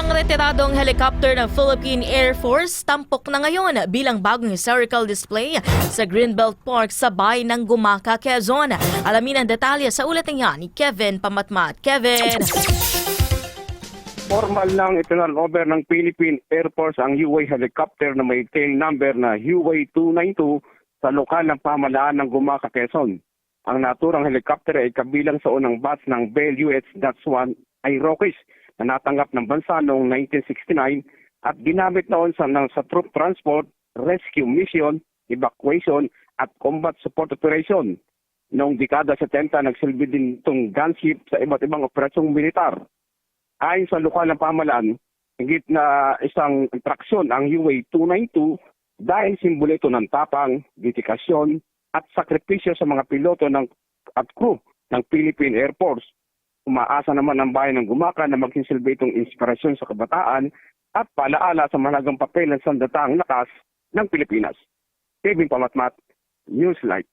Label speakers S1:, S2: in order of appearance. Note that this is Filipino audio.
S1: Isang retiradong helicopter ng Philippine Air Force tampok na ngayon bilang bagong historical display sa Greenbelt Park sa bayan ng Gumaca, Quezon. Alamin ang detalye sa ulat niya ni Kevin Pamatmat. Kevin!
S2: Formal lang itinurnover ng Philippine Air Force ang UA helicopter na may tail number na UA 292 sa lokal ng pamahalaan ng Gumaca, Quezon. Ang naturang helicopter ay kabilang sa unang batch ng Bell UH-1 Aeroquis na natanggap ng bansa noong 1969 at ginamit noon sa troop transport, rescue mission, evacuation at combat support operation. Noong dekada 70, nagsilbi din itong gunship sa iba't ibang operasyong militar. Ayon sa lokal ng pamahalaan, higit na isang traksyon ang UA-292 dahil simbolo ito ng tapang, dedikasyon at sakripisyo sa mga piloto at crew ng Philippine Air Force. Umaasa naman ang bayan ng Gumaca na maging silbi itong inspirasyon sa kabataan at paalaala sa mahalagang papel ng sandatahang lakas ng Pilipinas. Kevin Pamatmat, Newslight.